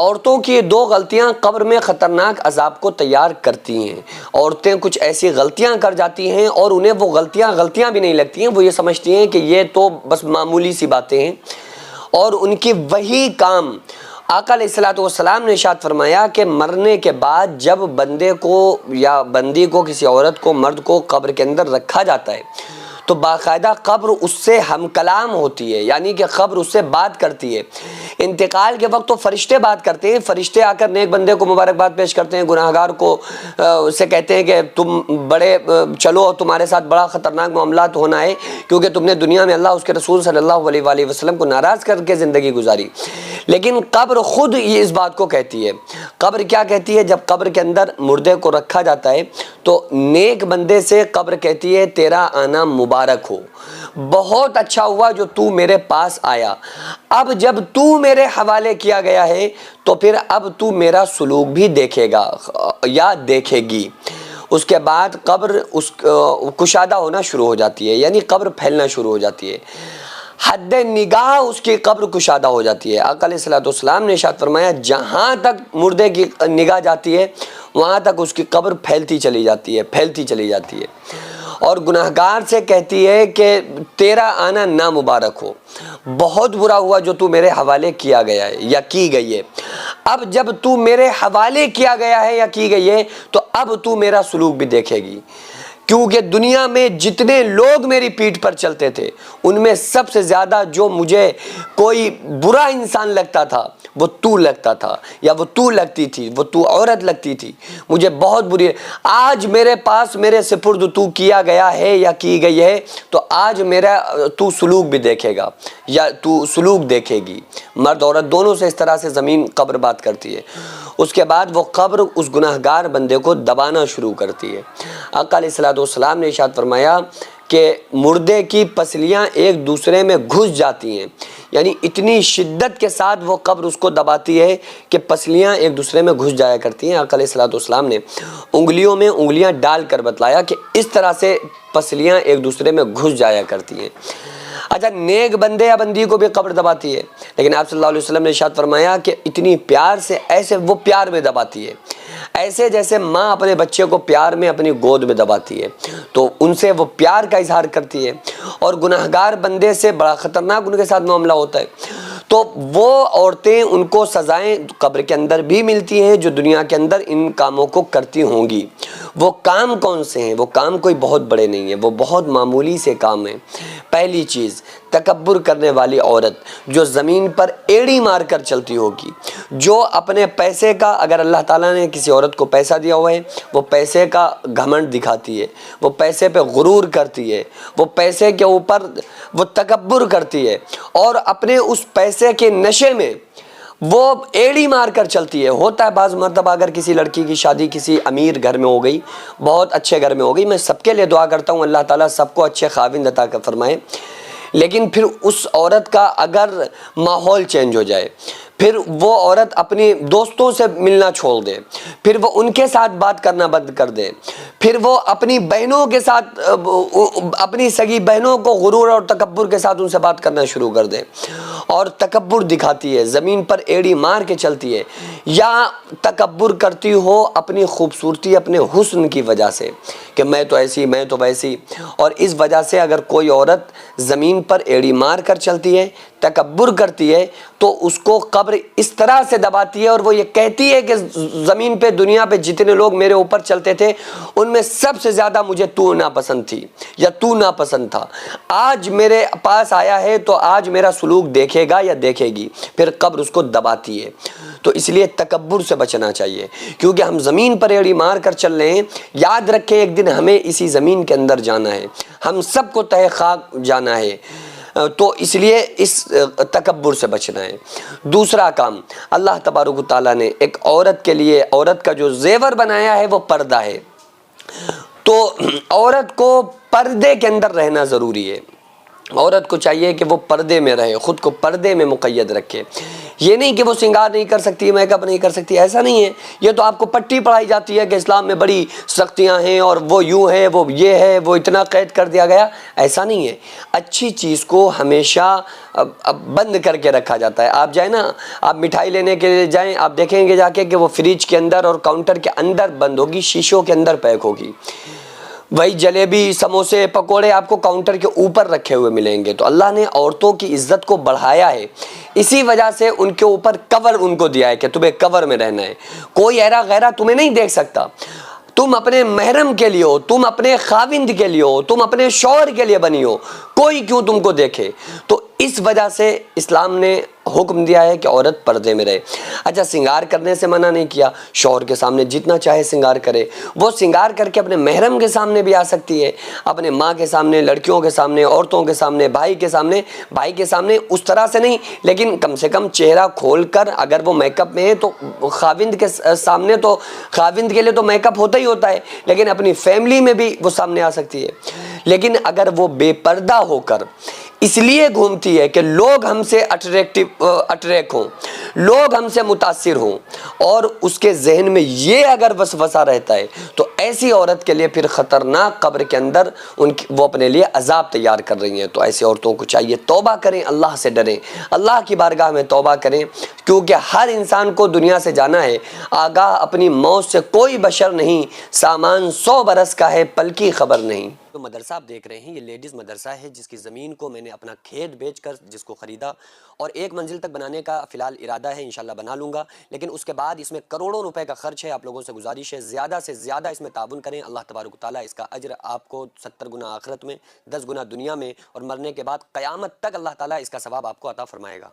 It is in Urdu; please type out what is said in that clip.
عورتوں کی یہ 2 غلطیاں قبر میں خطرناک عذاب کو تیار کرتی ہیں۔ عورتیں کچھ ایسی غلطیاں کر جاتی ہیں اور انہیں وہ غلطیاں بھی نہیں لگتی ہیں، وہ یہ سمجھتی ہیں کہ یہ تو بس معمولی سی باتیں ہیں، اور ان کی وہی کام آقا علیہ الصلوۃ والسلام نے ارشاد فرمایا کہ مرنے کے بعد جب بندے کو یا بندی کو، کسی عورت کو، مرد کو قبر کے اندر رکھا جاتا ہے تو باقاعدہ قبر اس سے ہم کلام ہوتی ہے، یعنی کہ قبر اس سے بات کرتی ہے۔ انتقال کے وقت تو فرشتے بات کرتے ہیں، فرشتے آ کر نیک بندے کو مبارکباد پیش کرتے ہیں، گناہگار کو سے کہتے ہیں کہ تم بڑے چلو، تمہارے ساتھ بڑا خطرناک معاملات ہونا ہے کیونکہ تم نے دنیا میں اللہ اس کے رسول صلی اللہ علیہ وآلہ وسلم کو ناراض کر کے زندگی گزاری۔ لیکن قبر خود یہ اس بات کو کہتی ہے۔ قبر کیا کہتی ہے؟ جب قبر کے اندر مردے کو رکھا جاتا ہے تو نیک بندے سے قبر کہتی ہے تیرا آنا مبارک ہو، بہت اچھا ہوا جو تو میرے پاس آیا، اب جب تو میرے حوالے کیا گیا ہے تو پھر اب تو میرا سلوک بھی دیکھے گا یا دیکھے گی۔ اس کے بعد قبر کشادہ ہونا شروع ہو جاتی ہے، یعنی قبر پھیلنا شروع ہو جاتی ہے، حد نگاہ اس کی قبر کشادہ ہو جاتی ہے۔ آقا علیہ الصلوۃ والسلام نے ارشاد فرمایا جہاں تک مردے کی نگاہ جاتی ہے وہاں تک اس کی قبر پھیلتی چلی جاتی ہے اور گناہگار سے کہتی ہے کہ تیرا آنا نامبارک ہو، بہت برا ہوا جو تو میرے حوالے کیا گیا ہے یا کی گئی ہے، اب جب تو میرے حوالے کیا گیا ہے یا کی گئی ہے تو اب تو میرا سلوک بھی دیکھے گی، کیونکہ دنیا میں جتنے لوگ میری پیٹھ پر چلتے تھے ان میں سب سے زیادہ جو مجھے کوئی برا انسان لگتا تھا وہ تو لگتا تھا، یا وہ تو لگتی تھی، وہ تو عورت لگتی تھی، مجھے بہت بری۔ آج میرے پاس میرے سپرد تو کیا گیا ہے یا کی گئی ہے تو آج میرا تو سلوک بھی دیکھے گا یا تو سلوک دیکھے گی۔ مرد عورت دونوں سے اس طرح سے زمین قبر بات کرتی ہے۔ اس کے بعد وہ قبر اس گناہگار بندے کو دبانا شروع کرتی ہے۔ آقا علیہ الصلوۃ والسلام نے ارشاد فرمایا کہ مردے کی پسلیاں ایک دوسرے میں گھس جاتی ہیں، یعنی اتنی شدت کے ساتھ وہ قبر اس کو دباتی ہے کہ پسلیاں ایک دوسرے میں گھس جایا کرتی ہیں۔ آقا علیہ الصلوۃ والسلام نے انگلیوں میں انگلیاں ڈال کر بتلایا کہ اس طرح سے پسلیاں ایک دوسرے میں گھس جایا کرتی ہیں۔ اچھا، نیک بندے یا بندی کو بھی قبر دباتی ہے، لیکن آپ صلی اللہ علیہ وسلم نے ارشاد فرمایا کہ اتنی پیار سے، ایسے وہ پیار میں دباتی ہے، ایسے جیسے ماں اپنے بچے کو پیار میں اپنی گود میں دباتی ہے، تو ان سے وہ پیار کا اظہار کرتی ہے۔ اور گناہگار بندے سے بڑا خطرناک ان کے ساتھ معاملہ ہوتا ہے، تو وہ عورتیں، ان کو سزائیں قبر کے اندر بھی ملتی ہیں جو دنیا کے اندر ان کاموں کو کرتی ہوں گی۔ وہ کام کون سے ہیں؟ وہ کام کوئی بہت بڑے نہیں ہیں، وہ بہت معمولی سے کام ہیں۔ پہلی چیز، تکبر کرنے والی عورت جو زمین پر ایڑی مار کر چلتی ہوگی، جو اپنے پیسے کا، اگر اللہ تعالیٰ نے کسی عورت کو پیسہ دیا ہوا ہے، وہ پیسے کا گھمنڈ دکھاتی ہے، وہ پیسے پہ غرور کرتی ہے، وہ پیسے کے اوپر وہ تکبر کرتی ہے اور اپنے اس پیسے کے نشے میں وہ ایڑی مار کر چلتی ہے۔ ہوتا ہے بعض مرتبہ اگر کسی لڑکی کی شادی کسی امیر گھر میں ہو گئی، بہت اچھے گھر میں ہو گئی، میں سب کے لیے دعا کرتا ہوں اللہ تعالیٰ سب کو اچھے خاوند عطا فرمائے، لیکن پھر اس عورت کا اگر ماحول چینج ہو جائے، پھر وہ عورت اپنی دوستوں سے ملنا چھوڑ دے، پھر وہ ان کے ساتھ بات کرنا بند کر دے، پھر وہ اپنی بہنوں کے ساتھ، اپنی سگی بہنوں کو غرور اور تکبر کے ساتھ ان سے بات کرنا شروع کر دے اور تکبر دکھاتی ہے، زمین پر ایڑی مار کے چلتی ہے، یا تکبر کرتی ہو اپنی خوبصورتی، اپنے حسن کی وجہ سے کہ میں تو ایسی، میں تو ویسی، اور اس وجہ سے اگر کوئی عورت زمین پر ایڑی مار کر چلتی ہے، تکبر کرتی ہے، تو اس کو قبر اس طرح سے دباتی ہے اور وہ یہ کہتی ہے کہ زمین پہ، دنیا پہ جتنے لوگ میرے اوپر چلتے تھے ان میں سب سے زیادہ مجھے تو ناپسند تھی یا تو ناپسند تھا، آج میرے پاس آیا ہے تو آج میرا سلوک دیکھے گا یا دیکھے گی، پھر قبر اس کو دباتی ہے۔ تو اس لیے تکبر سے بچنا چاہیے، کیونکہ ہم زمین پر ایڑی مار کر چل رہے ہیں، یاد رکھیں ایک دن ہمیں اسی زمین کے اندر جانا ہے، ہم سب کو تہہ خاک جانا ہے، تو اس لیے اس تکبر سے بچنا ہے۔ دوسرا کام، اللہ تبارک و تعالیٰ نے ایک عورت کے لیے، عورت کا جو زیور بنایا ہے وہ پردہ ہے، تو عورت کو پردے کے اندر رہنا ضروری ہے۔ عورت کو چاہیے کہ وہ پردے میں رہے، خود کو پردے میں مقید رکھے. یہ نہیں کہ وہ سنگار نہیں کر سکتی، میک اپ نہیں کر سکتی، ایسا نہیں ہے. یہ تو آپ کو پٹی پڑھائی جاتی ہے کہ اسلام میں بڑی سختیاں ہیں اور وہ یوں ہے، وہ یہ ہے، وہ اتنا قید کر دیا گیا. ایسا نہیں ہے. اچھی چیز کو ہمیشہ بند کر کے رکھا جاتا ہے. آپ جائیں نا، آپ مٹھائی لینے کے لیے جائیں، آپ دیکھیں گے جا کے کہ وہ فریج کے اندر اور کاؤنٹر کے اندر بند ہوگی، شیشوں کے اندر پیک ہوگی. وہی جلیبی، سموسے، پکوڑے آپ کو کاؤنٹر کے اوپر رکھے ہوئے ملیں گے. تو اللہ نے عورتوں کی عزت کو بڑھایا ہے، اسی وجہ سے ان کے اوپر کور ان کو دیا ہے کہ تمہیں کور میں رہنا ہے. کوئی ایرا غیرہ تمہیں نہیں دیکھ سکتا. تم اپنے محرم کے لیے ہو، تم اپنے خاوند کے لیے ہو، تم اپنے شوہر کے لیے بنی ہو، کوئی کیوں تم کو دیکھے. تو اس وجہ سے اسلام نے حکم دیا ہے کہ عورت پردے میں رہے. اچھا، سنگار کرنے سے منع نہیں کیا، شوہر کے سامنے جتنا چاہے سنگار کرے. وہ سنگار کر کے اپنے محرم کے سامنے بھی آ سکتی ہے، اپنے ماں کے سامنے، لڑکیوں کے سامنے، عورتوں کے سامنے، بھائی کے سامنے اس طرح سے نہیں، لیکن کم سے کم چہرہ کھول کر. اگر وہ میک اپ میں ہے تو خاوند کے سامنے، تو خاوند کے لیے تو میک اپ ہوتا ہی ہوتا ہے، لیکن اپنی فیملی میں بھی وہ سامنے آ سکتی ہے. لیکن اگر وہ بے پردہ ہو کر اس لیے گھومتی ہے کہ لوگ ہم سے اٹریکٹ ہوں، لوگ ہم سے متاثر ہوں، اور اس کے ذہن میں یہ اگر وسوسہ رہتا ہے، تو ایسی عورت کے لیے پھر خطرناک قبر کے اندر وہ اپنے لیے عذاب تیار کر رہی ہیں. تو ایسی عورتوں کو چاہیے توبہ کریں، اللہ سے ڈریں، اللہ کی بارگاہ میں توبہ کریں، کیونکہ ہر انسان کو دنیا سے جانا ہے. آگاہ اپنی موت سے کوئی بشر نہیں، سامان 100 برس کا ہے، پل کی خبر نہیں. جو مدرسہ آپ دیکھ رہے ہیں، یہ لیڈیز مدرسہ ہے، جس کی زمین کو میں نے اپنا کھیت بیچ کر جس کو خریدا، اور 1 منزل تک بنانے کا فی الحال ارادہ ہے، انشاءاللہ بنا لوں گا. لیکن اس کے بعد اس میں کروڑوں روپے کا خرچ ہے. آپ لوگوں سے گزارش ہے زیادہ سے زیادہ اس میں تعاون کریں. اللہ تبارک و تعالیٰ اس کا اجر آپ کو 70 گنا آخرت میں، 10 گنا دنیا میں، اور مرنے کے بعد قیامت تک اللہ تعالیٰ اس کا ثواب آپ کو عطا فرمائے گا.